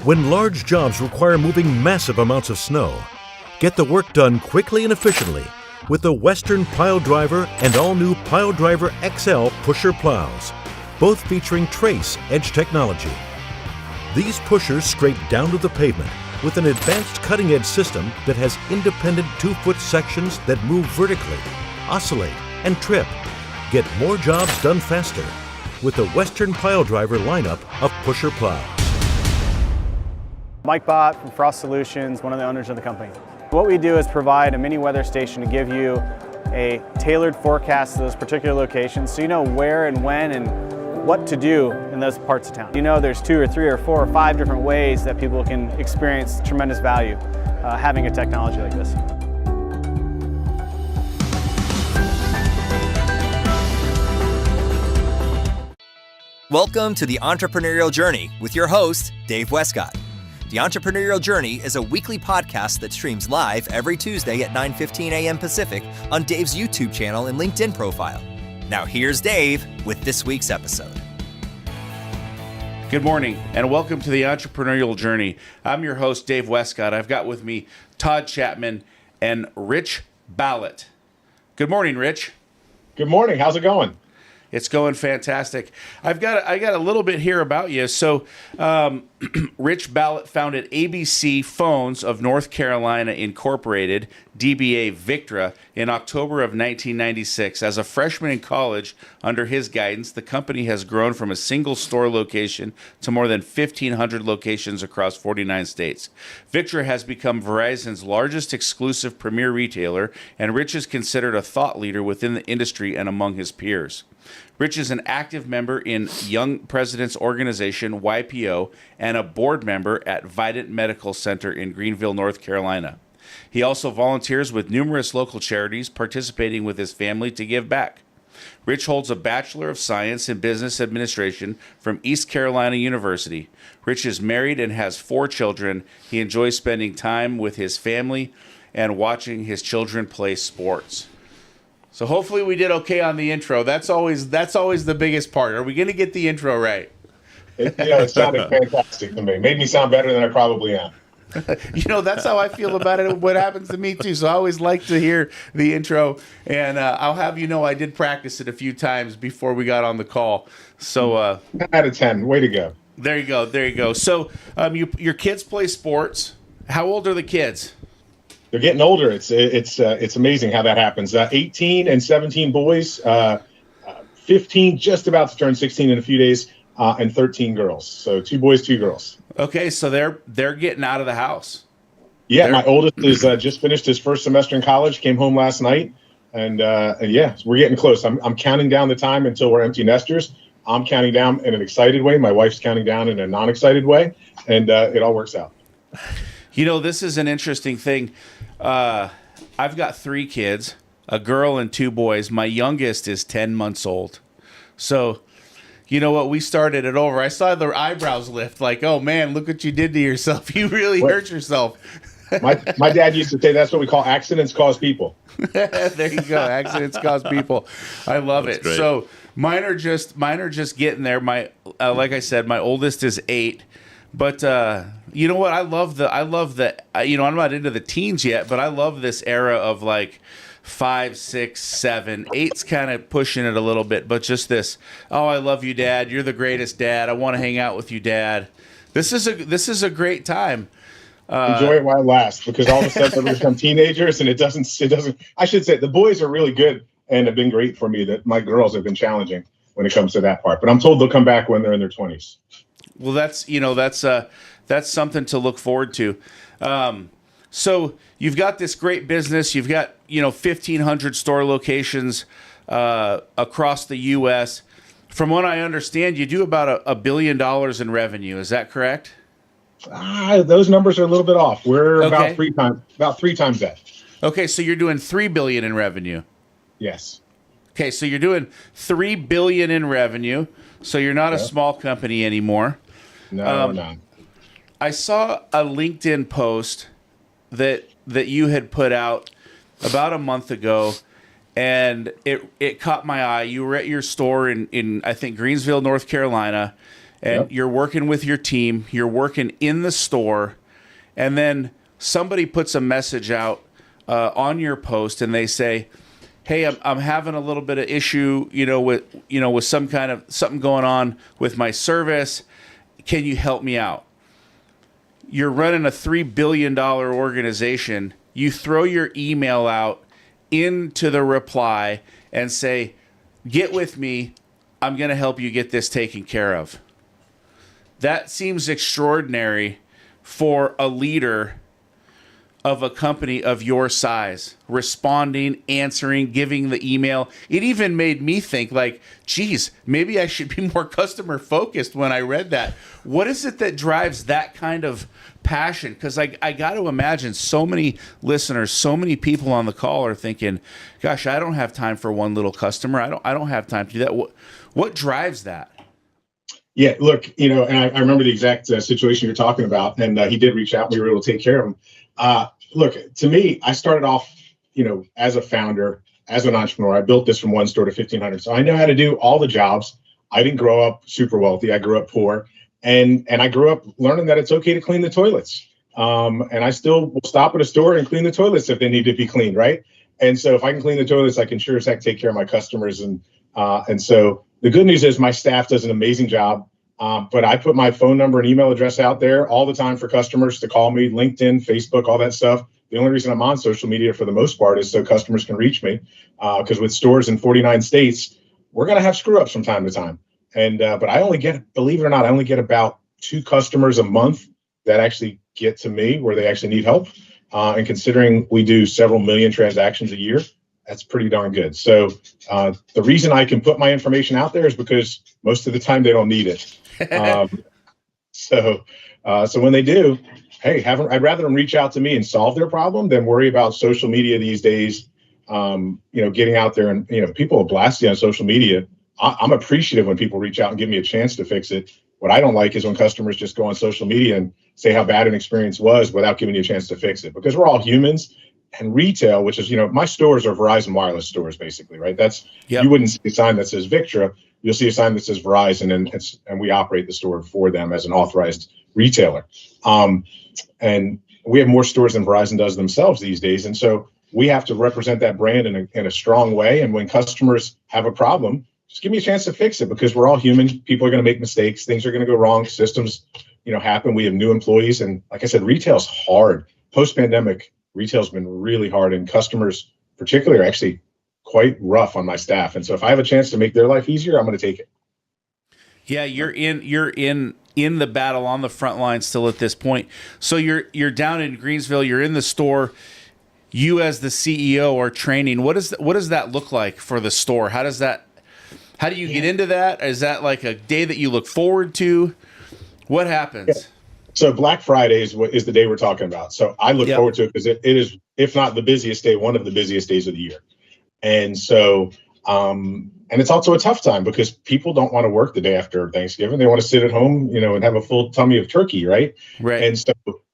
When large jobs require moving massive amounts of snow, get the work done quickly and efficiently with the Western Pile Driver and all-new Pile Driver XL pusher plows, both featuring Trace Edge technology. These pushers scrape down to the pavement with an advanced cutting-edge system that has independent 2-foot sections that move vertically, oscillate, and trip. Get more jobs done faster with the Western Pile Driver lineup of pusher plows. Mike Bott from Frost Solutions, one of the owners of the company. What we do is provide a mini weather station to give you a tailored forecast to those particular locations so you know where and when and what to do in those parts of town. You know there's 2 or 3 or 4 or 5 different ways that people can experience tremendous value having a technology like this. Welcome to the Entrepreneurial Journey with your host, Dave Westcott. The Entrepreneurial Journey is a weekly podcast that streams live every Tuesday at 9:15 a.m. Pacific on Dave's YouTube channel and LinkedIn profile. Now here's Dave with this week's episode. Good morning and welcome to the Entrepreneurial Journey. I'm your host, Dave Westcott. I've got with me Todd Chapman and Rich BALOT. Good morning, Rich. Good morning. How's it going? It's going fantastic. I got a little bit here about you. So, Rich BALOT founded ABC Phones of North Carolina Incorporated, DBA Victra, in October of 1996. As a freshman in college, under his guidance, the company has grown from a single store location to more than 1,500 locations across 49 states. Victra has become Verizon's largest exclusive premier retailer, and Rich is considered a thought leader within the industry and among his peers. Rich is an active member in Young Presidents Organization, YPO, and a board member at Vidant Medical Center in Greenville, North Carolina. He also volunteers with numerous local charities, participating with his family to give back. Rich holds a Bachelor of Science in Business Administration from East Carolina University. Rich is married and has 4 children. He enjoys spending time with his family and watching his children play sports. So hopefully we did okay on the intro. That's always the biggest part. Are we going to get the intro right? It sounded fantastic to me. Made me sound better than I probably am. That's how I feel about it. What happens to me too. So I always like to hear the intro, and I'll have you know I did practice it a few times before we got on the call. So 10 out of 10. Way to go. There you go. So your kids play sports. How old are the kids? They're getting older. It's amazing how that happens. 18 and 17 boys, 15 just about to turn 16 in a few days, and 13 girls. So 2 boys, 2 girls. Okay, so they're getting out of the house. Yeah, my oldest is just finished his first semester in college. Came home last night, and yeah, we're getting close. I'm counting down the time until we're empty nesters. I'm counting down in an excited way. My wife's counting down in a non-excited way, and it all works out. This is an interesting thing. I've got 3 kids, a girl and 2 boys. My youngest is 10 months old. So, you know what? We started it over. I saw their eyebrows lift like, oh, man, look what you did to yourself. You really hurt yourself. My dad used to say that's what we call accidents cause people. There you go. Accidents cause people. I love it. Great. So mine are just getting there. My like I said, my oldest is 8. But you know what? I love the I'm not into the teens yet, but I love this era of like 5, 6, 7, 8's kind of pushing it a little bit. But just this, oh, I love you, Dad. You're the greatest, Dad. I want to hang out with you, Dad. This is a great time. Enjoy it while it lasts, because all of a sudden they become teenagers, and it doesn't. I should say the boys are really good and have been great for me. That my girls have been challenging when it comes to that part. But I'm told they'll come back when they're in their 20s. Well, that's something to look forward to. So you've got this great business. You've got 1,500 store locations across the U.S. From what I understand, you do about $1 billion in revenue. Is that correct? Those numbers are a little bit off. We're about three times that. Okay, so you're doing $3 billion in revenue. Yes. Okay, so you're doing $3 billion in revenue. So you're not a small company anymore. No, no. I saw a LinkedIn post that you had put out about a month ago, and it caught my eye. You were at your store in I think Greensville, North Carolina, and you're working with your team, you're working in the store, and then somebody puts a message out on your post, and they say, "Hey, I'm having a little bit of issue, with some kind of something going on with my service. Can you help me out?" You're running a $3 billion organization. You throw your email out into the reply and say, "Get with me. I'm going to help you get this taken care of." That seems extraordinary for a leader of a company of your size, responding, answering, giving the email. It even made me think like, geez, maybe I should be more customer focused when I read that. What is it that drives that kind of passion? Because I got to imagine so many listeners, so many people on the call are thinking, gosh, I don't have time for one little customer. I don't have time to do that. What drives that? Yeah, look, and I remember the exact situation you're talking about, and he did reach out. We were able to take care of him. Look, to me, I started off, as a founder, as an entrepreneur. I built this from one store to 1,500. So I know how to do all the jobs. I didn't grow up super wealthy. I grew up poor, and I grew up learning that it's okay to clean the toilets. And I still will stop at a store and clean the toilets if they need to be cleaned, right? And so if I can clean the toilets, I can sure as heck take care of my customers. And so the good news is my staff does an amazing job. But I put my phone number and email address out there all the time for customers to call me, LinkedIn, Facebook, all that stuff. The only reason I'm on social media for the most part is so customers can reach me. Because with stores in 49 states, we're going to have screw ups from time to time. And but I only get, believe it or not, I only get about 2 customers a month that actually get to me where they actually need help. And considering we do several million transactions a year, that's pretty darn good. So the reason I can put my information out there is because most of the time they don't need it. So when they do, hey, I'd rather them reach out to me and solve their problem than worry about social media these days. Getting out there and, people will blast you on social media. I'm appreciative when people reach out and give me a chance to fix it. What I don't like is when customers just go on social media and say how bad an experience was without giving you a chance to fix it, because we're all humans. And retail, which is, my stores are Verizon wireless stores, basically, right? You wouldn't see a sign that says Victra. You'll see a sign that says Verizon, and we operate the store for them as an authorized retailer. And we have more stores than Verizon does themselves these days. And so we have to represent that brand in a strong way. And when customers have a problem, just give me a chance to fix it, because we're all human. People are going to make mistakes. Things are going to go wrong. Systems, happen. We have new employees. And like I said, retail's hard. Post-pandemic, retail's been really hard, and customers particularly are actually quite rough on my staff. And so if I have a chance to make their life easier, I'm going to take it. Yeah, you're in the battle on the front line still at this point. So you're down in Greensville, you're in the store. You as the CEO are training. What does that look like for the store? How do you get into that? Is that like a day that you look forward to? What happens? Yeah. So Black Friday is the day we're talking about. So I look forward to it because it is, if not the busiest day, one of the busiest days of the year. And so, and it's also a tough time because people don't want to work the day after Thanksgiving. They want to sit at home, and have a full tummy of turkey, right? Right. And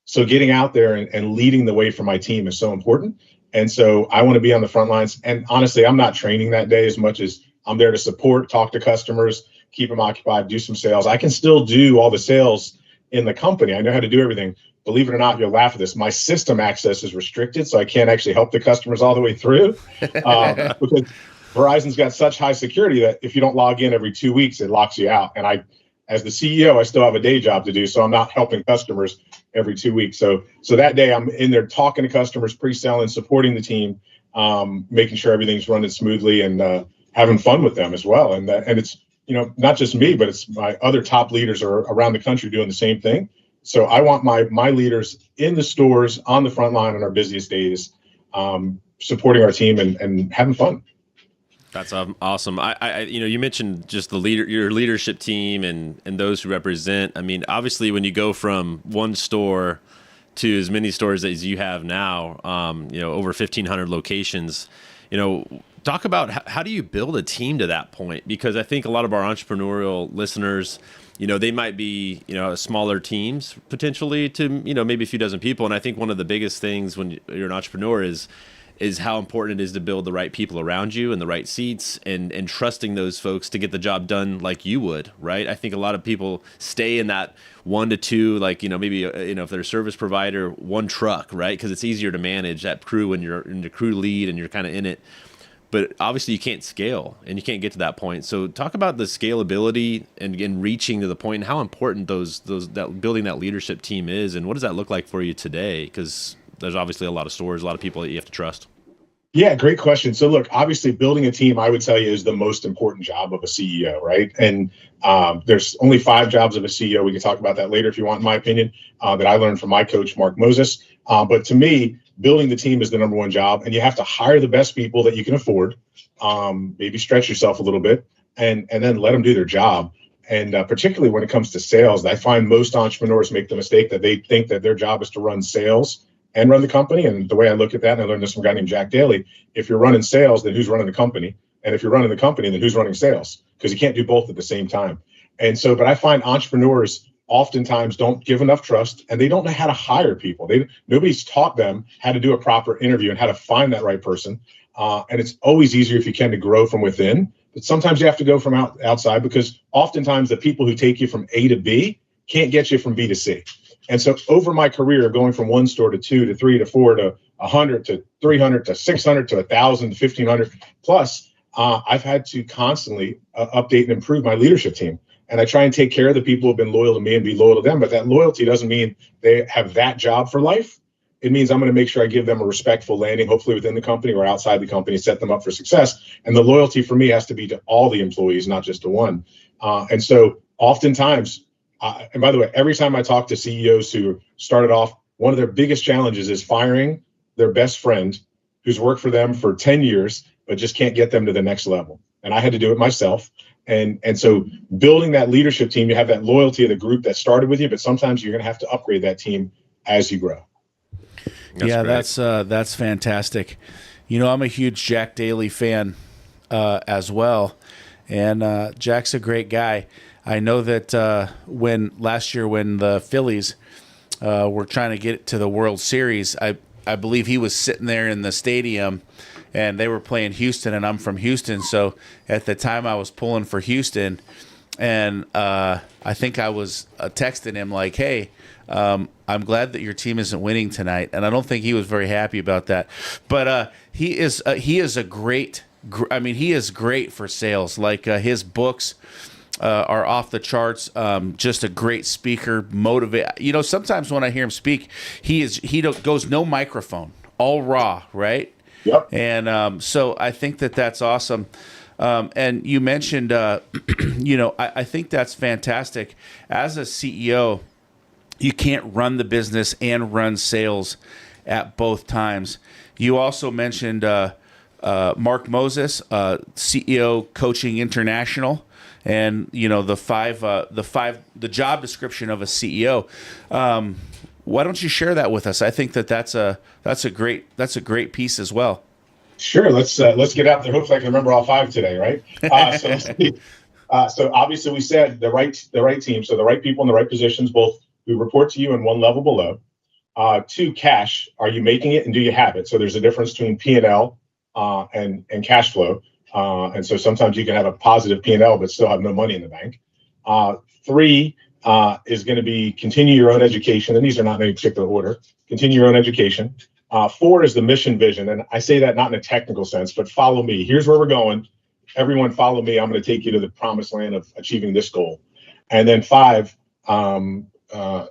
so getting out there and leading the way for my team is so important. And so I want to be on the front lines. And honestly, I'm not training that day as much as I'm there to support, talk to customers, keep them occupied, do some sales. I can still do all the sales in the company. I know how to do everything. Believe it or not, you'll laugh at this. My system access is restricted, so I can't actually help the customers all the way through because Verizon's got such high security that if you don't log in every 2 weeks, it locks you out. And I, as the CEO, I still have a day job to do, so I'm not helping customers every 2 weeks. So that day I'm in there talking to customers, pre-selling, supporting the team, making sure everything's running smoothly, and having fun with them as well. And it's, not just me, but it's my other top leaders are around the country doing the same thing. So I want my leaders in the stores on the front line on our busiest days, supporting our team and having fun. That's awesome. I you mentioned just your leadership team and those who represent. I mean, obviously, when you go from one store to as many stores as you have now, over 1,500 locations, talk about how do you build a team to that point? Because I think a lot of our entrepreneurial listeners, they might be, smaller teams potentially to, maybe a few dozen people. And I think one of the biggest things when you're an entrepreneur is is how important it is to build the right people around you and the right seats, and trusting those folks to get the job done like you would, right? I think a lot of people stay in that 1 to 2, like, maybe, if they're a service provider, 1 truck, right? Because it's easier to manage that crew when you're in the crew lead and you're kind of in it. But obviously you can't scale and you can't get to that point. So talk about the scalability and reaching to the point, and how important that building that leadership team is, and what does that look like for you today? Because there's obviously a lot of stores, a lot of people that you have to trust. Yeah, great question. So look, obviously building a team, I would tell you, is the most important job of a CEO, right? And there's only 5 jobs of a CEO. We can talk about that later if you want, in my opinion, that I learned from my coach, Mark Moses. But to me, building the team is the number 1 job, and you have to hire the best people that you can afford, maybe stretch yourself a little bit, and then let them do their job. And particularly when it comes to sales, I find most entrepreneurs make the mistake that they think that their job is to run sales and run the company. And the way I look at that, and I learned this from a guy named Jack Daly, if you're running sales, then who's running the company? And if you're running the company, then who's running sales? Because you can't do both at the same time. And so, but I find entrepreneurs oftentimes don't give enough trust, and they don't know how to hire people. Nobody's taught them how to do a proper interview and how to find that right person. And it's always easier if you can to grow from within, but sometimes you have to go from outside, because oftentimes the people who take you from A to B can't get you from B to C. And so over my career, going from 1 store to 2 to 3 to 4 to 100 to 300 to 600 to 1,000 to 1,500 plus, I've had to constantly update and improve my leadership team. And I try and take care of the people who have been loyal to me and be loyal to them. But that loyalty doesn't mean they have that job for life. It means I'm going to make sure I give them a respectful landing, hopefully within the company or outside the company, set them up for success. And the loyalty for me has to be to all the employees, not just to one. And so oftentimes, and by the way, every time I talk to CEOs who started off, one of their biggest challenges is firing their best friend who's worked for them for 10 years, but just can't get them to the next level. And I had to do it myself. And so building that leadership team, you have that loyalty of the group that started with you, but sometimes you're going to have to upgrade that team as you grow. That's fantastic. I'm a huge Jack Daly fan as well. And Jack's a great guy. I know that when last year when the Phillies were trying to get to the World Series, I believe he was sitting there in the stadium, and they were playing Houston, and I'm from Houston. So at the time I was pulling for Houston, and I think I was texting him like, hey, I'm glad that your team isn't winning tonight. And I don't think he was very happy about that. But he is great for sales. Like his books are off the charts. Just a great speaker, motivate. Sometimes when I hear him speak, he goes no microphone, all raw, right? Yep. And so I think that's awesome. And you mentioned, I think that's fantastic. As a CEO, you can't run the business and run sales at both times. You also mentioned Mark Moses, CEO Coaching International, and the job description of a CEO. Why don't you share that with us? I think that's a great piece as well. Sure. Let's get out there. Hopefully I can remember all 5 today, right? So obviously we said the right team. So the right people in the right positions, both who report to you and 1 level below. 2, cash. Are you making it and do you have it? So there's a difference between P&L and cash flow. And so sometimes you can have a positive P&L but still have no money in the bank. 3 is going to be continue your own education. And these are not in any particular order. Continue your own education. 4 is the mission vision. And I say that not in a technical sense, but follow me. Here's where we're going. Everyone follow me. I'm going to take you to the promised land of achieving this goal. And then 5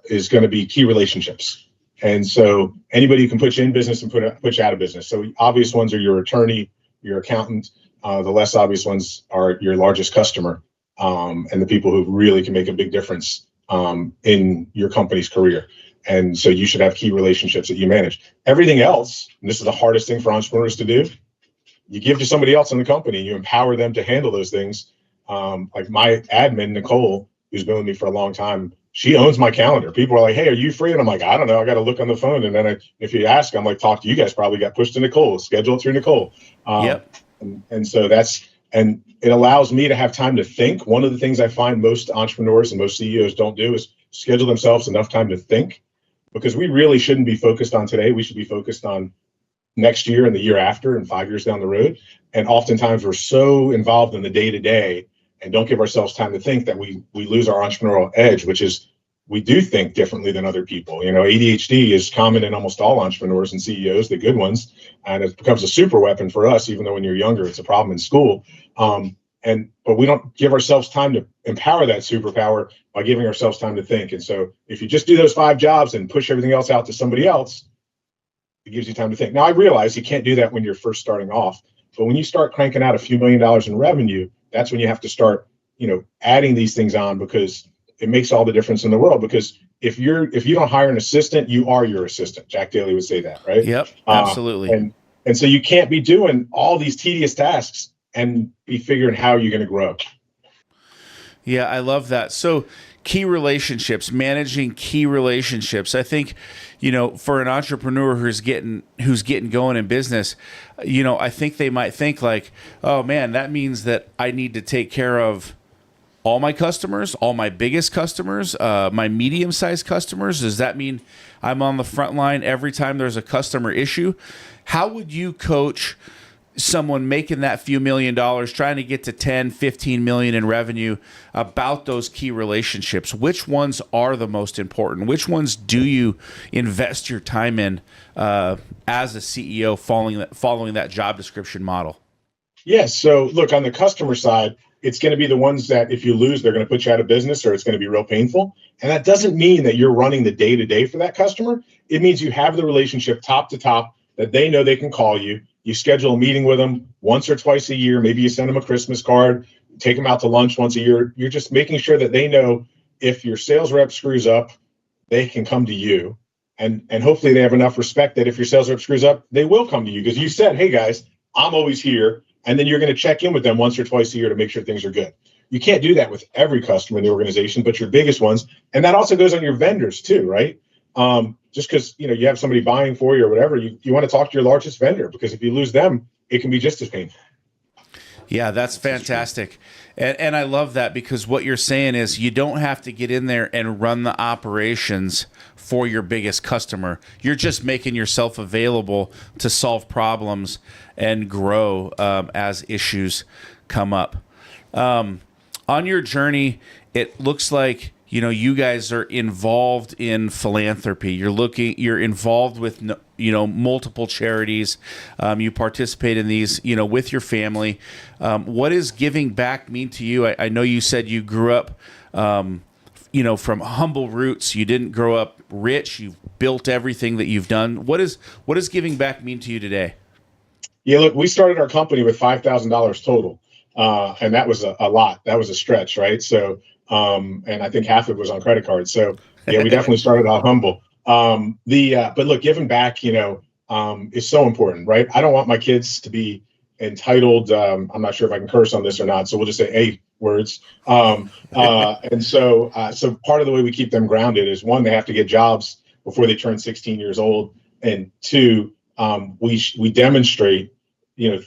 is going to be key relationships. And so anybody who can put you in business and put you out of business. So obvious ones are your attorney, your accountant. The less obvious ones are your largest customer, and the people who really can make a big difference in your company's career. And so you should have key relationships that you manage. Everything else, and this is the hardest thing for entrepreneurs to do, you give to somebody else in the company. You empower them to handle those things. Like my admin, Nicole, who's been with me for a long time, she owns my calendar. People are like, hey, are you free? And I'm like, I don't know. I got to look on the phone. And then if you ask, I'm like, talk to you guys, probably got pushed to Nicole, scheduled through Nicole. Yep. And so and it allows me to have time to think. One of the things I find most entrepreneurs and most CEOs don't do is schedule themselves enough time to think, because we really shouldn't be focused on today. We should be focused on next year and the year after and 5 years down the road. And oftentimes we're so involved in the day to day and don't give ourselves time to think that we lose our entrepreneurial edge, which is we do think differently than other people. You know, ADHD is common in almost all entrepreneurs and CEOs, the good ones, and it becomes a super weapon for us, even though when you're younger, it's a problem in school. But we don't give ourselves time to empower that superpower by giving ourselves time to think. And so if you just do those 5 jobs and push everything else out to somebody else, it gives you time to think. Now, I realize you can't do that when you're first starting off, but when you start cranking out a few $1 million in revenue, that's when you have to start, adding these things on, because it makes all the difference in the world. Because if you don't hire an assistant, you are your assistant. Jack Daly would say that, right? Yep, absolutely. And so you can't be doing all these tedious tasks and be figuring how you're going to grow. Yeah, I love that. So key relationships, managing key relationships. I think, for an entrepreneur who's getting going in business, I think they might think like, oh man, that means that I need to take care of all my customers, all my biggest customers, my medium-sized customers. Does that mean I'm on the front line every time there's a customer issue? How would you coach someone making that few $1 million, trying to get to 10, 15 million in revenue, about those key relationships? Which ones are the most important? Which ones do you invest your time in as a CEO following that job description model? Yes. So look, on the customer side, it's going to be the ones that if you lose, they're going to put you out of business, or it's going to be real painful. And that doesn't mean that you're running the day-to-day for that customer. It means you have the relationship top to top, that they know they can call you. You schedule a meeting with them once or twice a year. Maybe you send them a Christmas card, take them out to lunch once a year. You're just making sure that they know if your sales rep screws up, they can come to you. And hopefully they have enough respect that if your sales rep screws up, they will come to you, because you said, hey guys, I'm always here. And then you're going to check in with them once or twice a year to make sure things are good. You can't do that with every customer in the organization, but your biggest ones. And that also goes on your vendors too, right? Just because you have somebody buying for you or whatever, you want to talk to your largest vendor, because if you lose them, it can be just as painful. Yeah, that's fantastic. And I love that, because what you're saying is you don't have to get in there and run the operations for your biggest customer. You're just making yourself available to solve problems and grow as issues come up. On your journey, it looks like you guys are involved in philanthropy. You're involved with multiple charities. You participate in these with your family. What does giving back mean to you? I know you said you grew up from humble roots. You didn't grow up rich. You've built everything that you've done. What does giving back mean to you today? Yeah, look, we started our company with $5,000 total, and that was a lot. That was a stretch, right? So, and I think half of it was on credit cards. So, yeah, we definitely started out humble. But look, giving back, is so important, right? I don't want my kids to be entitled. I'm not sure if I can curse on this or not, so we'll just say A words. And so part of the way we keep them grounded is, one, they have to get jobs before they turn 16 years old, and two, we demonstrate,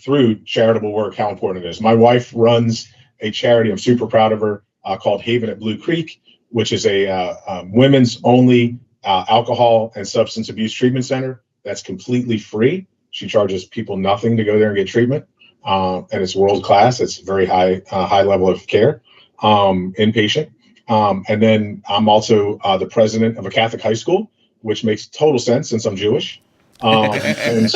through charitable work, how important it is. My wife runs a charity, I'm super proud of her, called Haven at Blue Creek, which is a women's only alcohol and substance abuse treatment center that's completely free. She charges people nothing to go there and get treatment, and it's world class. It's very high level of care, inpatient. And then I'm also the president of a Catholic high school, which makes total sense since I'm Jewish. And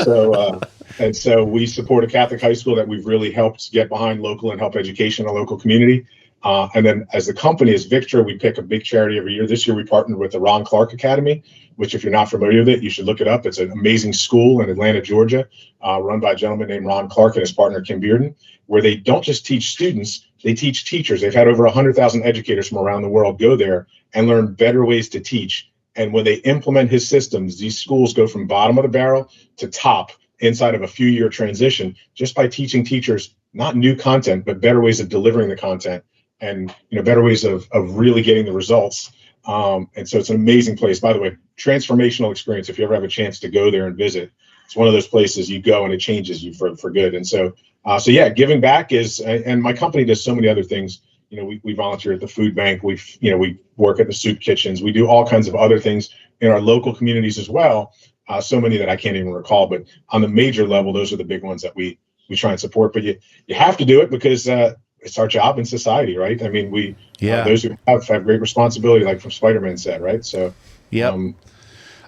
so we support a Catholic high school that we've really helped get behind local and help education in a local community. And then as the company, as Victor, we pick a big charity every year. This year we partnered with the Ron Clark Academy, which if you're not familiar with it, you should look it up. It's an amazing school in Atlanta, Georgia, run by a gentleman named Ron Clark and his partner, Kim Bearden, where they don't just teach students, they teach teachers. They've had over 100,000 educators from around the world go there and learn better ways to teach. And when they implement his systems, these schools go from bottom of the barrel to top inside of a few year transition, just by teaching teachers not new content, but better ways of delivering the content, and better ways of really getting the results. And so it's an amazing place. By the way, transformational experience. If you ever have a chance to go there and visit, it's one of those places you go and it changes you for good. And so yeah, giving back is, and my company does so many other things. We volunteer at the food bank. We work at the soup kitchens. We do all kinds of other things in our local communities as well. so many that I can't even recall. But on the major level, those are the big ones that we try and support. But you have to do it because it's our job in society, right? I mean, those who have great responsibility, like from Spider-Man said, right? So, yep.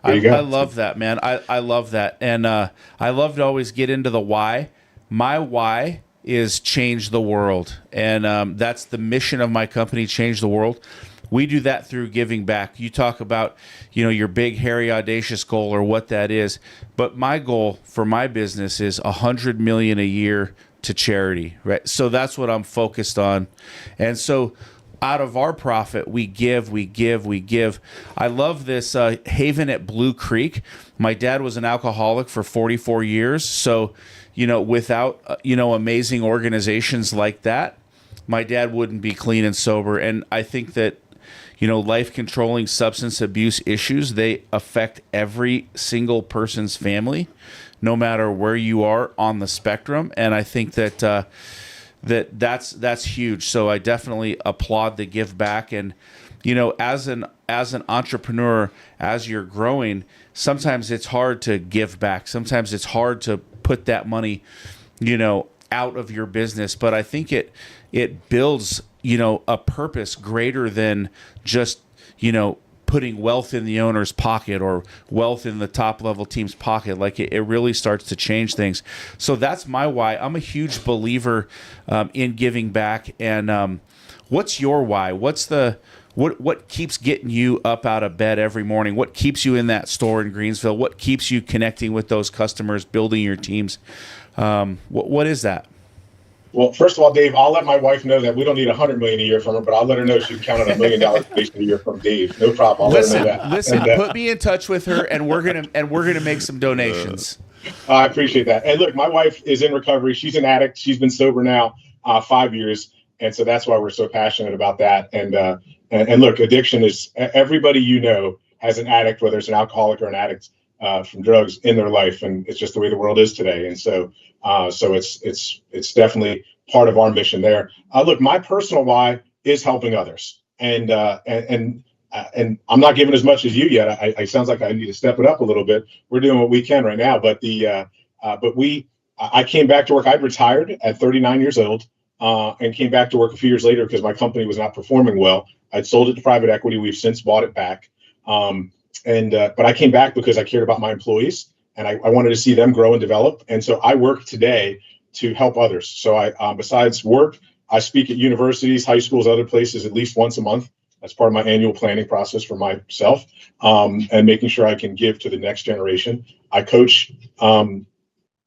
There you go. I love that, man. I love that. And I love to always get into the why. My why is change the world. And that's the mission of my company, change the world. We do that through giving back. You talk about, your big, hairy, audacious goal or what that is. But my goal for my business is $100 million a year to charity, right? So that's what I'm focused on. And so out of our profit, we give. I love this Haven at Blue Creek. My dad was an alcoholic for 44 years. So, without, amazing organizations like that, my dad wouldn't be clean and sober. And I think that, life-controlling substance abuse issues, they affect every single person's family, no matter where you are on the spectrum. And I think that that's huge. So I definitely applaud the give back. And as an entrepreneur, as you're growing, sometimes it's hard to give back. Sometimes it's hard to put that money, out of your business. But I think it builds a purpose greater than just putting wealth in the owner's pocket or wealth in the top level team's pocket. Like it really starts to change things. So that's my why. I'm a huge believer in giving back. And what's your why? What keeps getting you up out of bed every morning? What keeps you in that store in Greensville? What keeps you connecting with those customers, building your teams? What is that? Well, first of all, Dave, I'll let my wife know that we don't need $100 million a year from her, but I'll let her know she can count on $1 million a year from Dave. No problem. I'll let her know that. Listen, put me in touch with her, and we're gonna make some donations. I appreciate that. And look, my wife is in recovery. She's an addict. She's been sober now 5 years, and so that's why we're so passionate about that. And look, addiction is everybody has an addict, whether it's an alcoholic or an addict from drugs in their life, and it's just the way the world is today. And so it's definitely part of our mission there. Look, my personal why is helping others, and I'm not giving as much as you yet. I sounds like I need to step it up a little bit. We're doing what we can right now, but I came back to work. I'd retired at 39 years old, and came back to work a few years later because my company was not performing well. I'd sold it to private equity. We've since bought it back. But I came back because I cared about my employees and I wanted to see them grow and develop. And so I work today to help others. So I, besides work, I speak at universities, high schools, other places at least once a month. That's part of my annual planning process for myself, and making sure I can give to the next generation. I coach a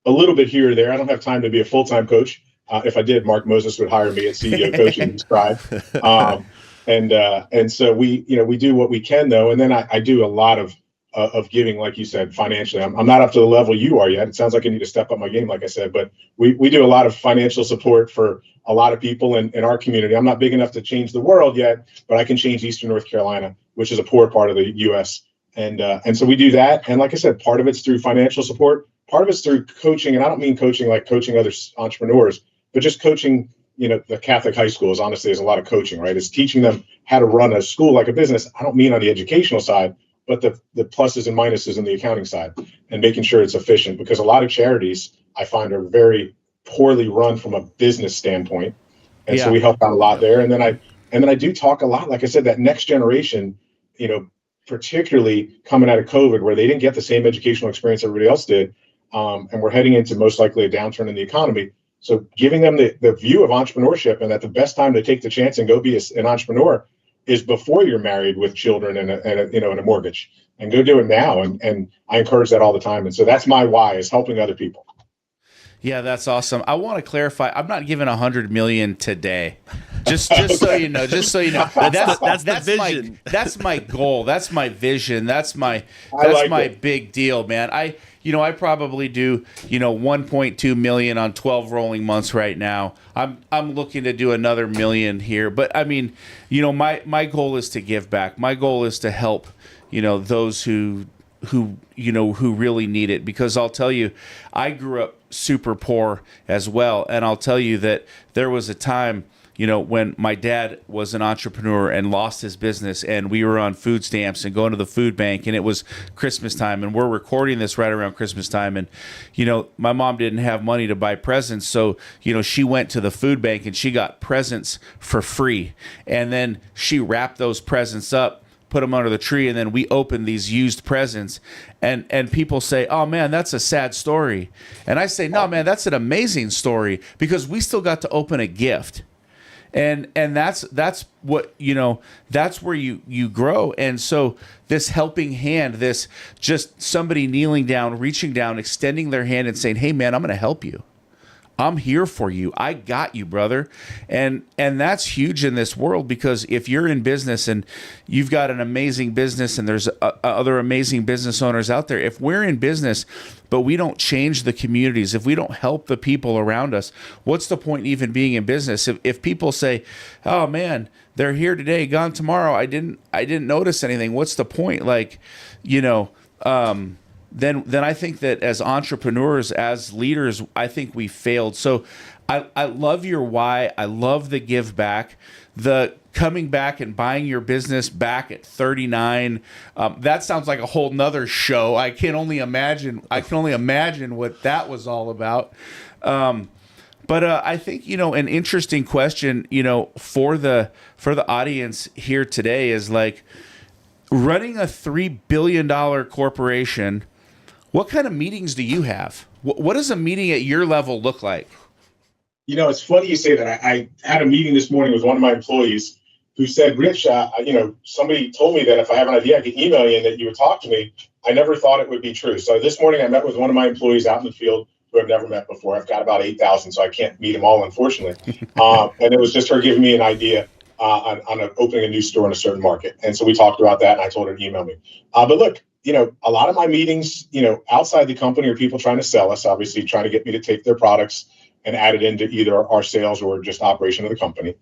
little bit here or there. I don't have time to be a full-time coach. If I did, Mark Moses would hire me at CEO Coaching and Scribe. And so we do what we can though. And then I do a lot of giving, like you said, financially. I'm not up to the level you are yet. It sounds like I need to step up my game, like I said, but we do a lot of financial support for a lot of people in our community. I'm not big enough to change the world yet, but I can change Eastern North Carolina, which is a poor part of the U.S. And so we do that. And like I said, part of it's through financial support. Part of it's through coaching. And I don't mean coaching like coaching other entrepreneurs, but just coaching, the Catholic high schools, honestly, there's a lot of coaching, right? It's teaching them how to run a school like a business. I don't mean on the educational side, but the pluses and minuses in the accounting side, and making sure it's efficient, because a lot of charities I find are very poorly run from a business standpoint. And so we help out a lot there. And then I do talk a lot, like I said, that next generation, particularly coming out of COVID, where they didn't get the same educational experience everybody else did. And we're heading into most likely a downturn in the economy. So giving them the view of entrepreneurship, and that the best time to take the chance and go be an entrepreneur is before you're married with children and a mortgage, and go do it now. And I encourage that all the time. And so that's my why, is helping other people. Yeah, that's awesome. I want to clarify. I'm not giving $100 million today. Just so you know. That's the vision. That's my goal. That's my vision. That's my big deal, man. I probably do, 1.2 million on 12 rolling months right now. I'm looking to do another million here, but I mean, my goal is to give back. My goal is to help, those who who really need it. Because I'll tell you, I grew up super poor as well, and I'll tell you that there was a time, when my dad was an entrepreneur and lost his business, and we were on food stamps and going to the food bank, and it was Christmas time, and we're recording this right around Christmas time, and my mom didn't have money to buy presents, so she went to the food bank and she got presents for free, and then she wrapped those presents up, put them under the tree, and then we opened these used presents, and people say, "Oh man, that's a sad story," and I say, "No man, that's an amazing story, because we still got to open a gift." And that's what, that's where you grow. And so this helping hand, this just somebody kneeling down, reaching down, extending their hand and saying, "Hey man, I'm going to help you. I'm here for you. I got you, brother." And that's huge in this world, because if you're in business and you've got an amazing business, and there's other amazing business owners out there, if we're in business but we don't change the communities, if we don't help the people around us, what's the point even being in business? If people say, "Oh man, they're here today, gone tomorrow, I didn't notice anything," what's the point? Then I think that as entrepreneurs, as leaders, I think we failed. So I love your why. I love the give back, the coming back and buying your business back at 39. That sounds like a whole nother show. I can only imagine what that was all about. But I think, an interesting question, for the audience here today is like, running a $3 billion corporation, what kind of meetings do you have? What does a meeting at your level look like? It's funny you say that. I had a meeting this morning with one of my employees who said, "Rich, somebody told me that if I have an idea, I could email you and that you would talk to me. I never thought it would be true." So this morning I met with one of my employees out in the field who I've never met before. I've got about 8,000, so I can't meet them all, unfortunately. And it was just her giving me an idea on opening a new store in a certain market. And so we talked about that, and I told her to email me. But look, a lot of my meetings, outside the company, are people trying to sell us, obviously trying to get me to take their products and add it into either our sales or just operation of the company.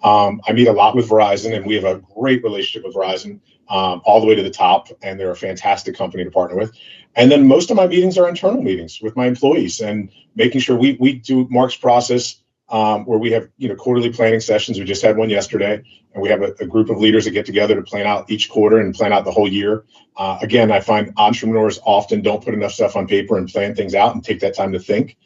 I meet a lot with Verizon, and we have a great relationship with Verizon, all the way to the top, and they're a fantastic company to partner with. And then most of my meetings are internal meetings with my employees, and making sure we do Mark's process, where we have quarterly planning sessions. We just had one yesterday, and we have a group of leaders that get together to plan out each quarter and plan out the whole year. Again, I find entrepreneurs often don't put enough stuff on paper and plan things out and take that time to think.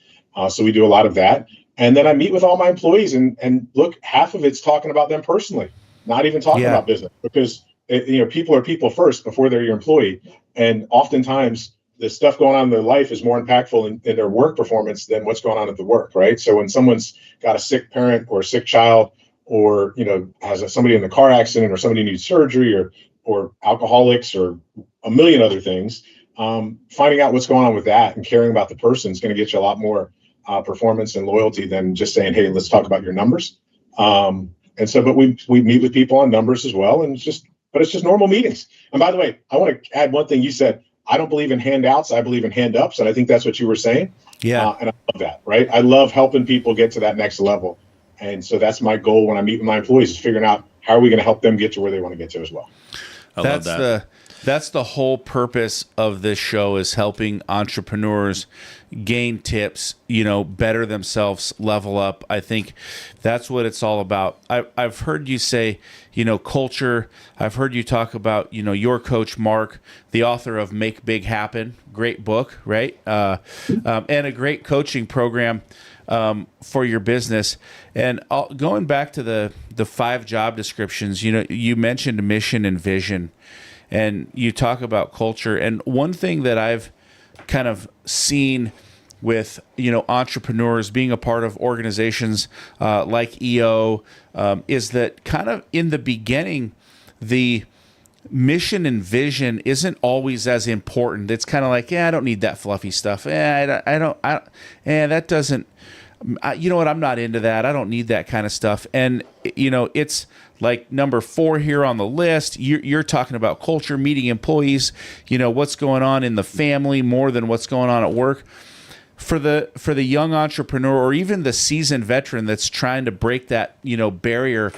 So we do a lot of that. And then I meet with all my employees, and look, half of it's talking about them personally, not even talking about business, because people are people first before they're your employee. And oftentimes the stuff going on in their life is more impactful in their work performance than what's going on at the work, right? So when someone's got a sick parent or a sick child, or has somebody in a car accident, or somebody needs surgery, or alcoholics, or a million other things, finding out what's going on with that and caring about the person is going to get you a lot more performance and loyalty than just saying, "Hey, let's talk about your numbers." But we meet with people on numbers as well, and it's just normal meetings. And by the way, I want to add one thing you said. I don't believe in handouts. I believe in hand-ups, and I think that's what you were saying. Yeah. And I love that, right? I love helping people get to that next level. And so that's my goal when I meet with my employees, is figuring out how are we going to help them get to where they want to get to as well. I love that. That's the whole purpose of this show, is helping entrepreneurs gain tips, better themselves, level up. I think that's what it's all about. I've heard you say, culture. I've heard you talk about, your coach, Mark, the author of Make Big Happen. Great book, right? And a great coaching program for your business. And going back to the 5 job descriptions, you mentioned mission and vision, and you talk about culture. And one thing that I've kind of seen with entrepreneurs being a part of organizations like EO is that kind of in the beginning, the mission and vision isn't always as important. It's kind of like, I don't need that fluffy stuff. That doesn't. You know what? I'm not into that. I don't need that kind of stuff. And it's like number 4 here on the list. You're talking about culture, meeting employees. What's going on in the family more than what's going on at work. For the young entrepreneur, or even the seasoned veteran that's trying to break that barrier,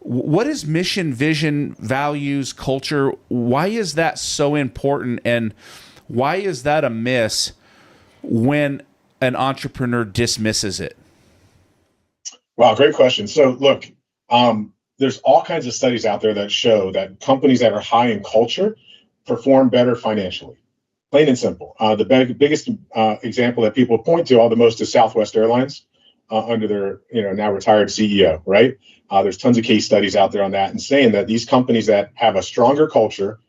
What is mission, vision, values, culture? Why is that so important? And why is that a miss when an entrepreneur dismisses it? Wow, great question. So look, there's all kinds of studies out there that show that companies that are high in culture perform better financially. Plain and simple. The biggest example that people point to all the most is Southwest Airlines under their now retired CEO, right? There's tons of case studies out there on that and saying that these companies that have a stronger culture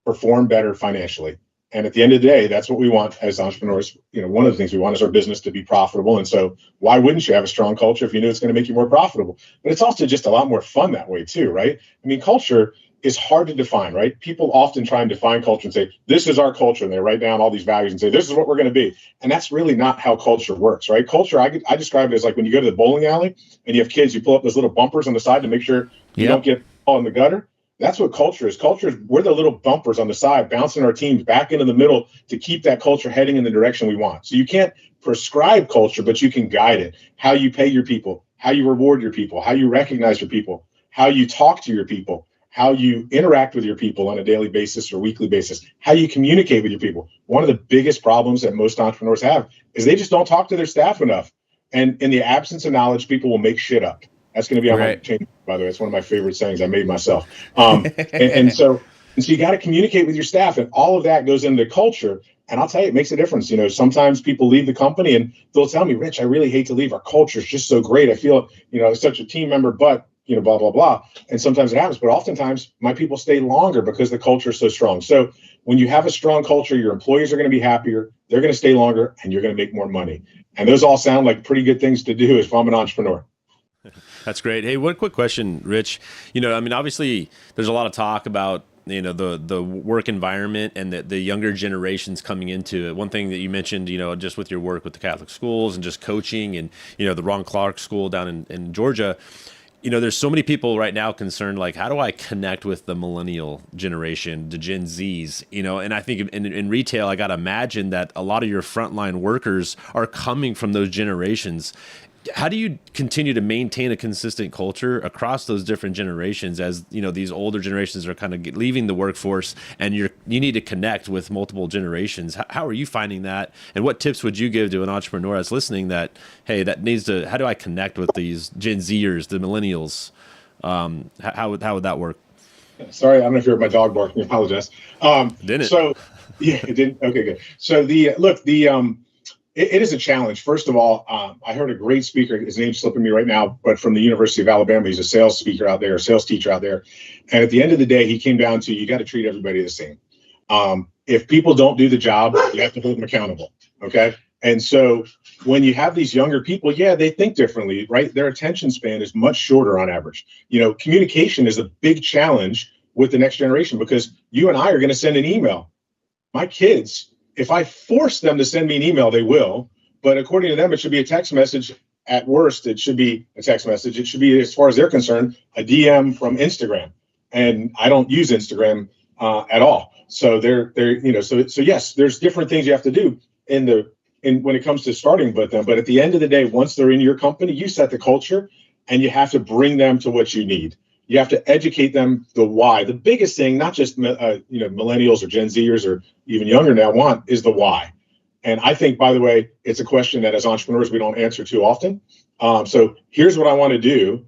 perform better financially. And at the end of the day, that's what we want as entrepreneurs. One of the things we want is our business to be profitable. And so why wouldn't you have a strong culture if you know it's going to make you more profitable? But it's also just a lot more fun that way too, right? I mean, culture is hard to define, right? People often try and define culture and say, this is our culture. And they write down all these values and say, this is what we're going to be. And that's really not how culture works, right? Culture, I describe it as like when you go to the bowling alley and you have kids, you pull up those little bumpers on the side to make sure you don't get all in the gutter. That's what culture is. Culture is we're the little bumpers on the side, bouncing our teams back into the middle to keep that culture heading in the direction we want. So you can't prescribe culture, but you can guide it. How you pay your people, how you reward your people, how you recognize your people, how you talk to your people, how you interact with your people on a daily basis or weekly basis, how you communicate with your people. One of the biggest problems that most entrepreneurs have is they just don't talk to their staff enough. And in the absence of knowledge, people will make shit up. That's going to be on my change, by the way. It's one of my favorite sayings I made myself. And so you got to communicate with your staff, and all of that goes into culture. And I'll tell you, it makes a difference. Sometimes people leave the company and they'll tell me, Rich, I really hate to leave. Our culture is just so great. I feel, such a team member, but, blah, blah, blah. And sometimes it happens, but oftentimes my people stay longer because the culture is so strong. So when you have a strong culture, your employees are going to be happier, they're going to stay longer, and you're going to make more money. And those all sound like pretty good things to do if I'm an entrepreneur. That's great. Hey, one quick question, Rich. Obviously there's a lot of talk about, the work environment and the younger generations coming into it. One thing that you mentioned, just with your work with the Catholic schools and just coaching and, the Ron Clark School down in Georgia, there's so many people right now concerned, like, how do I connect with the millennial generation, the Gen Zs, and I think in retail, I got to imagine that a lot of your frontline workers are coming from those generations. How do you continue to maintain a consistent culture across those different generations as, these older generations are kind of leaving the workforce and you need to connect with multiple generations? How are you finding that? And what tips would you give to an entrepreneur that's listening that, hey, how do I connect with these Gen Zers, the millennials? How would that work? Sorry, I don't know if you heard my dog barking. I apologize. Didn't. So, yeah, it didn't. Okay, good. So it is a challenge. First of all, I heard a great speaker, his name's slipping me right now, but from the University of Alabama, he's a sales speaker out there, a sales teacher out there. And at the end of the day, he came down to, you got to treat everybody the same. If people don't do the job, you have to hold them accountable. Okay. And so when you have these younger people, they think differently, right? Their attention span is much shorter on average. Communication is a big challenge with the next generation because you and I are going to send an email. My kids, if I force them to send me an email, they will. But according to them, it should be a text message. At worst, it should be a text message. It should be, as far as they're concerned, a DM from Instagram. And I don't use Instagram at all. So so yes, there's different things you have to do when it comes to starting with them. But at the end of the day, once they're in your company, you set the culture and you have to bring them to what you need. You have to educate them the why. The biggest thing, not just millennials or Gen Zers or even younger now want, is the why. And I think, by the way, it's a question that as entrepreneurs we don't answer too often. So here's what I want to do,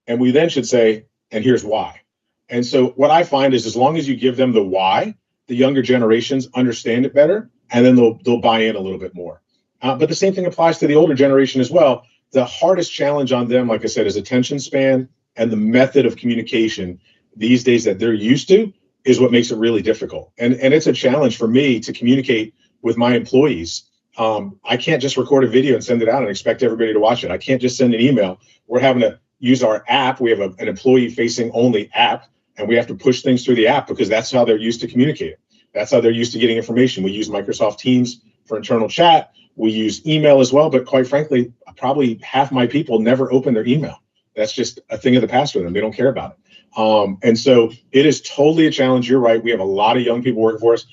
and we then should say, and here's why. And so what I find is, as long as you give them the why, the younger generations understand it better, and then they'll buy in a little bit more. But the same thing applies to the older generation as well. The hardest challenge on them, like I said, is attention span. And the method of communication these days that they're used to is what makes it really difficult. And it's a challenge for me to communicate with my employees. I can't just record a video and send it out and expect everybody to watch it. I can't just send an email. We're having to use our app. We have an employee-facing only app, and we have to push things through the app because that's how they're used to communicating. That's how they're used to getting information. We use Microsoft Teams for internal chat. We use email as well, but quite frankly, probably half my people never open their email. That's just a thing of the past for them. They don't care about it. And so it is totally a challenge. You're right. We have a lot of young people working for us.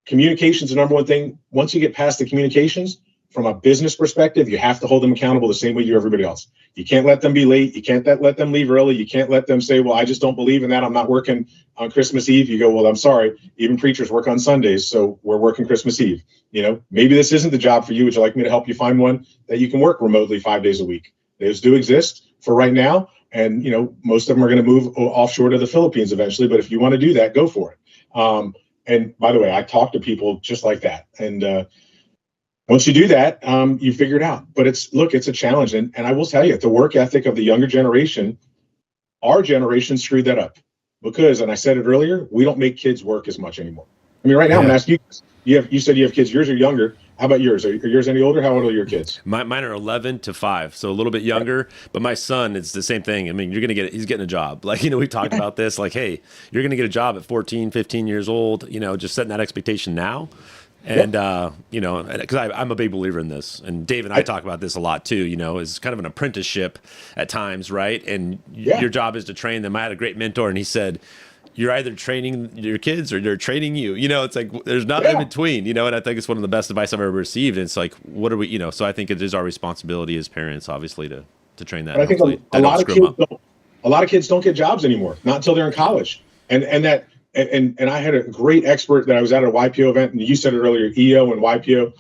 Communication is the number one thing. Once you get past the communications, from a business perspective, you have to hold them accountable the same way you do everybody else. You can't let them be late. You can't let them leave early. You can't let them say, well, I just don't believe in that. I'm not working on Christmas Eve. You go, well, I'm sorry. Even preachers work on Sundays, so we're working Christmas Eve. Maybe this isn't the job for you. Would you like me to help you find one that you can work remotely 5 days a week? Those do exist for right now. And, most of them are going to move offshore to the Philippines eventually. But if you want to do that, go for it. And by the way, I talk to people just like that. And once you do that, you figure it out. But it's a challenge. And I will tell you, the work ethic of the younger generation, our generation screwed that up because, and I said it earlier, we don't make kids work as much anymore. I mean, right now, I'm going to ask you, you said you have kids, yours are younger. How about yours? Are yours any older? How old are your kids? Mine are 11 to 5, so a little bit younger. But my son, it's the same thing. I mean, he's getting a job. Like, we talked about this. Like, hey, you're going to get a job at 14, 15 years old. Just setting that expectation now. And, because I'm a big believer in this. And Dave and I talk about this a lot too, is kind of an apprenticeship at times, right? And your job is to train them. I had a great mentor, and he said, you're either training your kids or they're training you. It's like there's nothing in between, and I think it's one of the best advice I've ever received. And it's like, what are we, so I think it is our responsibility as parents, obviously, to train that. I think a lot of kids don't get jobs anymore, not until they're in college. And I had a great expert that I was at a YPO event, and you said it earlier, EO and YPO,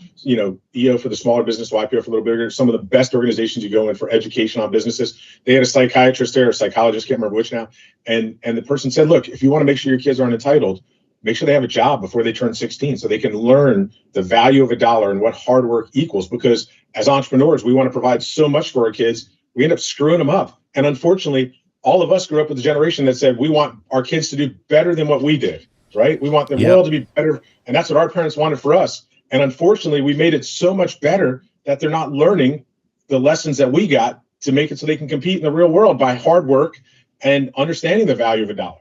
EO for the smaller business, YPO for a little bigger, some of the best organizations you go in for education on businesses. They had a psychiatrist there, a psychologist, can't remember which now. And the person said, look, if you want to make sure your kids aren't entitled, make sure they have a job before they turn 16 so they can learn the value of a dollar and what hard work equals. Because as entrepreneurs, we want to provide so much for our kids, we end up screwing them up. And unfortunately, all of us grew up with a generation that said we want our kids to do better than what we did, right? We want the world to be better. And that's what our parents wanted for us. And unfortunately, we made it so much better that they're not learning the lessons that we got to make it so they can compete in the real world by hard work and understanding the value of a dollar.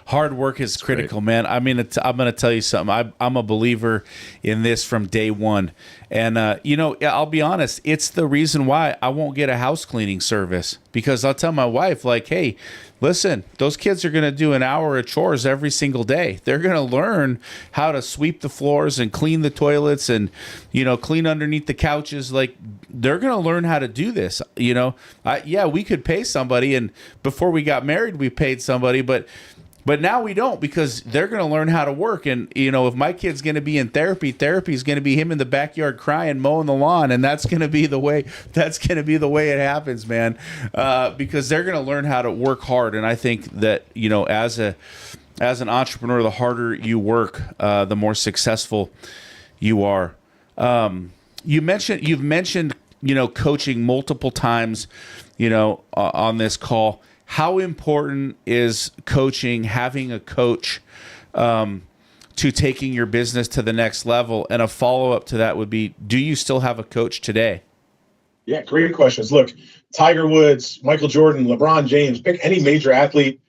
Hard work is critical, man. I mean, I'm going to tell you something. I'm a believer in this from day one. And, I'll be honest, it's the reason why I won't get a house cleaning service, because I'll tell my wife, like, hey, listen, those kids are going to do an hour of chores every single day. They're going to learn how to sweep the floors and clean the toilets and, clean underneath the couches. Like, they're going to learn how to do this. We could pay somebody. And before we got married, we paid somebody, but now we don't, because they're going to learn how to work. And, if my kid's going to be in therapy is going to be him in the backyard crying, mowing the lawn. And that's going to be the way it happens, man. Because they're going to learn how to work hard. And I think that, as an entrepreneur, the harder you work, the more successful you are. You've mentioned, coaching multiple times, on this call. How important is coaching, having a coach, to taking your business to the next level? And a follow-up to that would be, do you still have a coach today? Yeah, great questions. Look, Tiger Woods, Michael Jordan, LeBron James, pick any major athlete,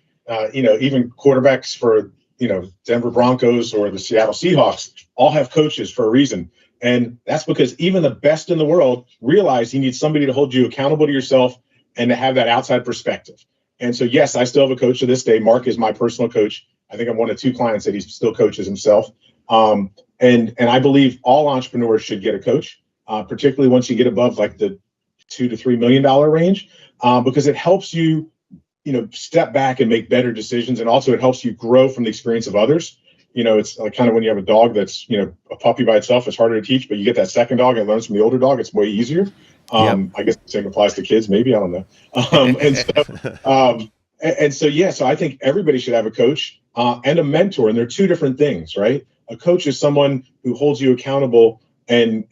even quarterbacks for, Denver Broncos or the Seattle Seahawks, all have coaches for a reason. And that's because even the best in the world realize you need somebody to hold you accountable to yourself and to have that outside perspective. And so, yes, I still have a coach to this day. Mark is my personal coach. I think I'm one of 2 clients that he still coaches himself. And I believe all entrepreneurs should get a coach, particularly once you get above like the $2 to $3 million range, because it helps you, step back and make better decisions. And also it helps you grow from the experience of others. It's like kind of when you have a dog that's, a puppy by itself, it's harder to teach, but you get that second dog and learns from the older dog. It's way easier. I guess the same applies to kids, maybe, I don't know. So I think everybody should have a coach and a mentor, and they're 2 different things, right? A coach is someone who holds you accountable and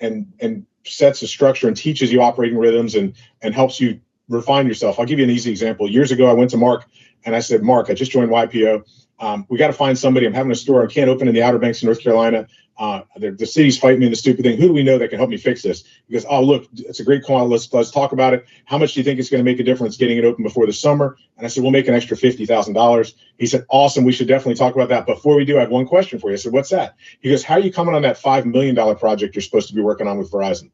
sets a structure and teaches you operating rhythms and helps you refine yourself. I'll give you an easy example. Years ago, I went to Mark and I said, Mark, I just joined YPO. We got to find somebody. I'm having a store. I can't open in the Outer Banks of North Carolina. The city's fighting me in the stupid thing. Who do we know that can help me fix this? He goes, oh, look, it's a great call. Let's talk about it. How much do you think it's going to make a difference getting it open before the summer? And I said, we'll make an extra $50,000. He said, awesome. We should definitely talk about that. Before we do, I have one question for you. I said, what's that? He goes, how are you coming on that $5 million project you're supposed to be working on with Verizon?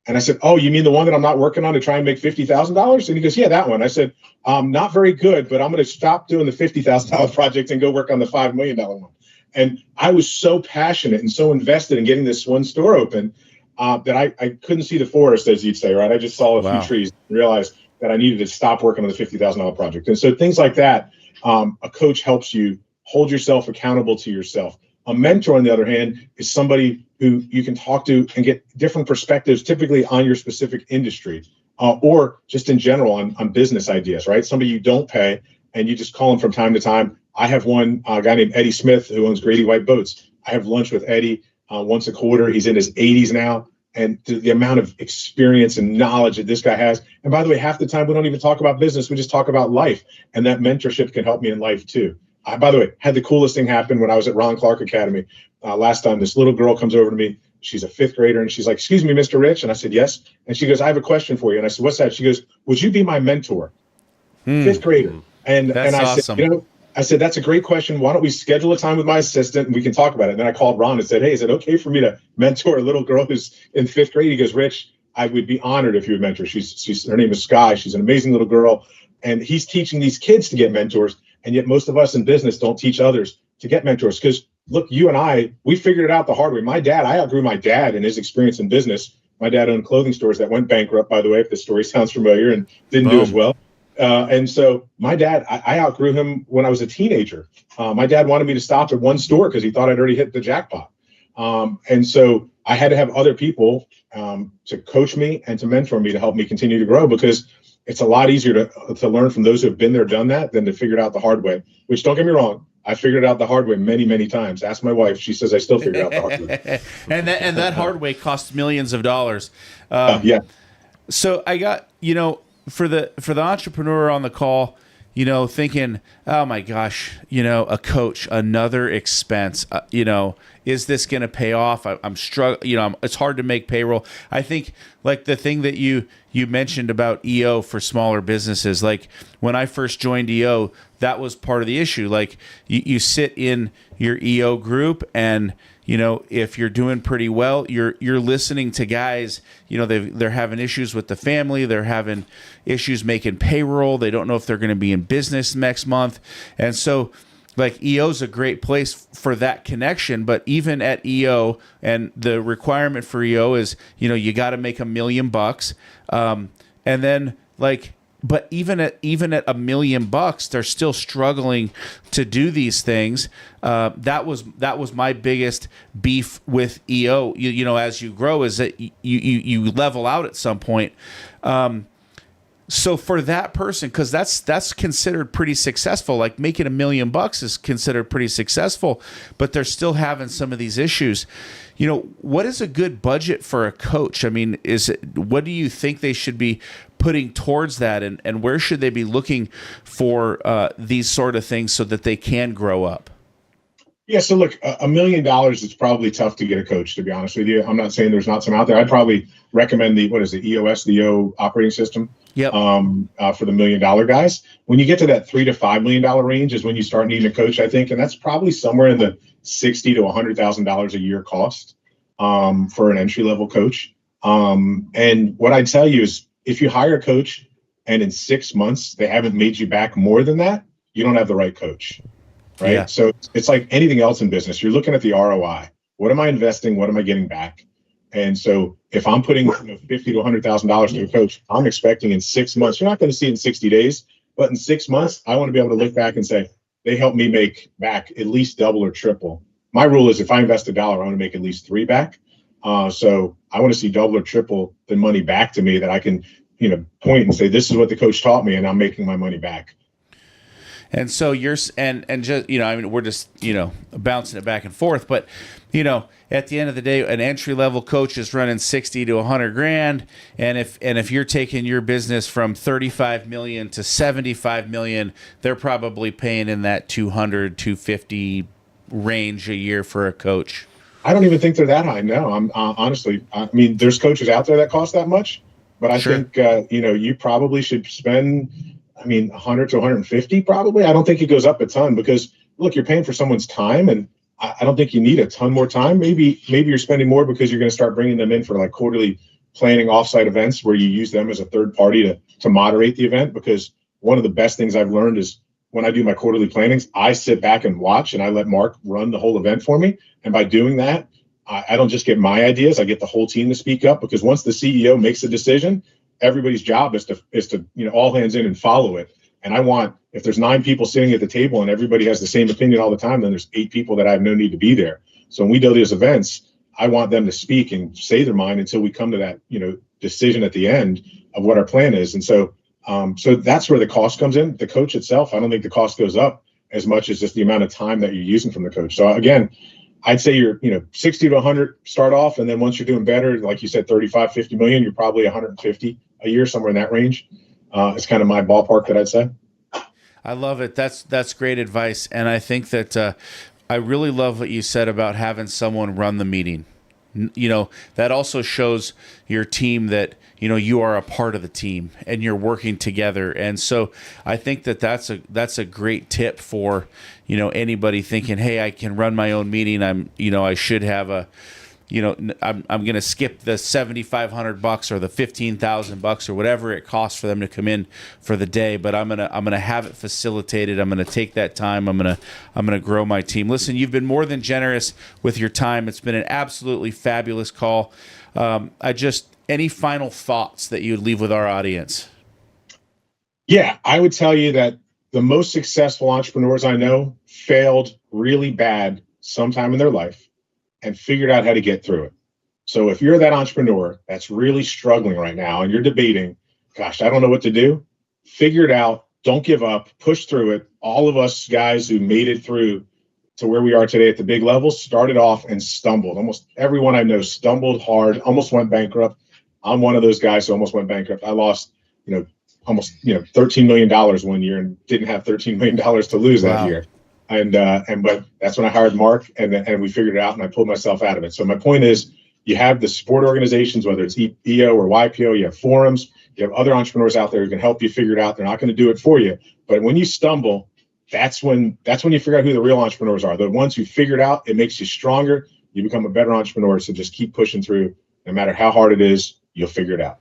And I said, oh, you mean the one that I'm not working on to try and make $50,000? And he goes, yeah, that one. I said, not very good, but I'm going to stop doing the $50,000 project and go work on the $5 million one. And I was so passionate and so invested in getting this one store open. that I couldn't see the forest, as you'd say, right? I just saw a few trees and realized that I needed to stop working on the $50,000 project. And so things like that, a coach helps you hold yourself accountable to yourself. A mentor, on the other hand, is somebody who you can talk to and get different perspectives, typically on your specific industry, or just in general on business ideas, right? Somebody you don't pay and you just call them from time to time. I have one guy named Eddie Smith who owns Grady White Boats. I have lunch with Eddie once a quarter. He's in his 80s now. And the amount of experience and knowledge that this guy has. And by the way, half the time we don't even talk about business. We just talk about life. And that mentorship can help me in life too. By the way, had the coolest thing happen when I was at Ron Clark Academy last time. This little girl comes over to me. She's a 5th grader. And she's like, "Excuse me, Mr. Rich." And I said, "Yes." And she goes, "I have a question for you." And I said, "What's that?" She goes, "Would you be my mentor?" 5th grader. And I awesome. said, I said, "That's a great question. Why don't we schedule a time with my assistant and we can talk about it?" And then I called Ron and said, "Hey, is it okay for me to mentor a little girl who's in 5th grade?" He goes, "Rich, I would be honored if you would mentor. Her name is Sky. She's an amazing little girl." And he's teaching these kids to get mentors. And yet most of us in business don't teach others to get mentors. Because look, you and I, we figured it out the hard way. I outgrew my dad and his experience in business. My dad owned clothing stores that went bankrupt, by the way, if the story sounds familiar, and didn't do as well. And so my dad, I outgrew him when I was a teenager. My dad wanted me to stop at one store because he thought I'd already hit the jackpot. And so I had to have other people to coach me and to mentor me to help me continue to grow, because it's a lot easier to learn from those who have been there, done that, than to figure it out the hard way, which, don't get me wrong, I figured it out the hard way many, many times. Ask my wife. She says I still figure it out the hard way. and that hard way costs millions of dollars. Yeah. So I got, for the entrepreneur on the call, thinking, oh my gosh, a coach, another expense, is this going to pay off? I'm struggling, it's hard to make payroll. I think like the thing that you mentioned about EO for smaller businesses, like when I first joined EO, that was part of the issue. Like you sit in your EO group and, if you're doing pretty well, you're listening to guys, they're having issues with the family. They're having issues making payroll. They don't know if they're going to be in business next month. And so like EO is a great place for that connection. But even at EO, and the requirement for EO is, you got to make $1 million. And then but even at $1 million, they're still struggling to do these things. That was my biggest beef with EO. As you grow, is that you level out at some point. So for that person, because that's considered pretty successful. Like making $1 million is considered pretty successful, but they're still having some of these issues. What is a good budget for a coach? I mean, what do you think they should be putting towards that, and where should they be looking for these sort of things so that they can grow up? Yeah, so look, $1 million is probably tough to get a coach, to be honest with you. I'm not saying there's not some out there. I'd probably recommend the EO operating system. Yep. For the $1 million guys. When you get to that $3 to $5 million range is when you start needing a coach, I think, and that's probably somewhere in the $60,000 to $100,000 a year cost for an entry level coach. And what I'd tell you is, if you hire a coach and in 6 months they haven't made you back more than that, you don't have the right coach, right? Yeah. So it's like anything else in business. You're looking at the ROI. What am I investing? What am I getting back? And so if I'm putting $50,000 to $100,000 to a coach, I'm expecting in 6 months, you're not going to see it in 60 days, but in 6 months, I want to be able to look back and say, they helped me make back at least double or triple. My rule is if I invest $1, I want to make at least 3 back. So I want to see double or triple the money back to me that I can, point and say, this is what the coach taught me and I'm making my money back. And so you're, and just, we're just, bouncing it back and forth, but, at the end of the day, an entry level coach is running 60 to 100 grand. And if you're taking your business from 35 million to 75 million, they're probably paying in that 200, 250 range a year for a coach. I don't even think they're that high. No, I'm honestly, there's coaches out there that cost that much, but I think, you probably should spend, 100 to 150 probably. I don't think it goes up a ton because look, you're paying for someone's time, and I don't think you need a ton more time. Maybe you're spending more because you're going to start bringing them in for like quarterly planning offsite events where you use them as a third party to moderate the event. Because one of the best things I've learned is when I do my quarterly plannings, I sit back and watch and I let Mark run the whole event for me. And by doing that, I don't just get my ideas. I get the whole team to speak up, because once the CEO makes a decision, everybody's job is to all hands in and follow it. And I want, if there's 9 people sitting at the table and everybody has the same opinion all the time, then there's 8 people that I have no need to be there. So when we do these events, I want them to speak and say their mind until we come to that, decision at the end of what our plan is. And so that's where the cost comes in. The coach itself, I don't think the cost goes up as much as just the amount of time that you're using from the coach. So again, I'd say you're, 60 to 100 start off. And then once you're doing better, like you said, 35, 50 million, you're probably 150 a year, somewhere in that range. It's kind of my ballpark that I'd say. I love it. That's great advice. And I think that I really love what you said about having someone run the meeting. That also shows your team that, you are a part of the team and you're working together. And so I think that that's a great tip for, anybody thinking, hey, I can run my own meeting. I should have I'm going to skip the $7,500 or the $15,000 or whatever it costs for them to come in for the day, but I'm going to have it facilitated. I'm going to take that time. I'm going to grow my team. Listen, you've been more than generous with your time. It's been an absolutely fabulous call. Any final thoughts that you would leave with our audience? Yeah, I would tell you that the most successful entrepreneurs I know failed really bad sometime in their life and figured out how to get through it. So if you're that entrepreneur that's really struggling right now and you're debating, gosh, I don't know what to do, figure it out. Don't give up. Push through it. All of us guys who made it through to where we are today at the big levels started off and stumbled. Almost everyone I know stumbled hard, almost went bankrupt. I'm one of those guys who almost went bankrupt. I lost, almost, $13 million one year and didn't have $13 million to lose that year. But that's when I hired Mark and we figured it out and I pulled myself out of it. So my point is, you have the support organizations, whether it's EO or YPO, you have forums, you have other entrepreneurs out there who can help you figure it out. They're not going to do it for you. But when you stumble, that's when you figure out who the real entrepreneurs are. The ones who figure it out, it makes you stronger. You become a better entrepreneur. So just keep pushing through. No matter how hard it is, you'll figure it out.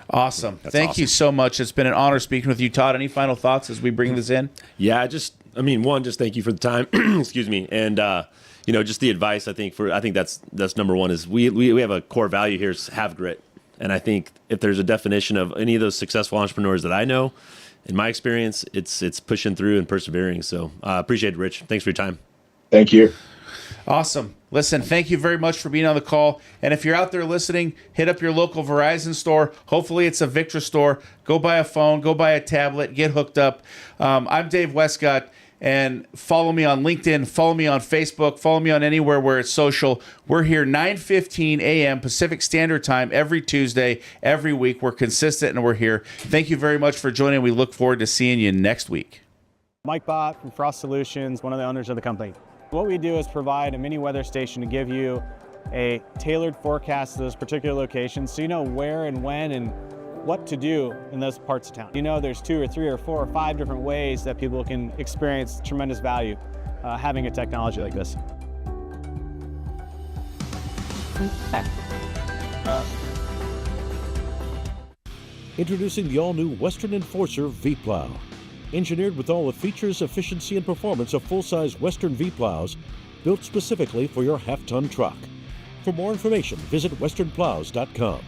Awesome. Thank you so much. It's been an honor speaking with you, Todd. Any final thoughts as we bring this in? Yeah, just thank you for the time. Excuse me. And, just the advice, I think that's number one is we have a core value here is have grit. And I think if there's a definition of any of those successful entrepreneurs that I know, in my experience, it's pushing through and persevering. So appreciate it, Rich. Thanks for your time. Thank you. Awesome. Listen, thank you very much for being on the call. And if you're out there listening, hit up your local Verizon store. Hopefully it's a Victra store. Go buy a phone, go buy a tablet, get hooked up. I'm Dave Westcott, and follow me on LinkedIn, follow me on Facebook, follow me on anywhere where it's social. We're here 9:15 a.m. Pacific Standard Time every Tuesday, every week. We're consistent and we're here. Thank you very much for joining. We look forward to seeing you next week. Mike Bott from Frost Solutions, one of the owners of the company. What we do is provide a mini weather station to give you a tailored forecast to those particular locations so you know where and when and what to do in those parts of town. There's 2 or 3 or 4 or 5 different ways that people can experience tremendous value having a technology like this. Introducing the all-new Western Enforcer V-Plow. Engineered with all the features, efficiency, and performance of full-size Western V-Plows, built specifically for your half-ton truck. For more information, visit westernplows.com.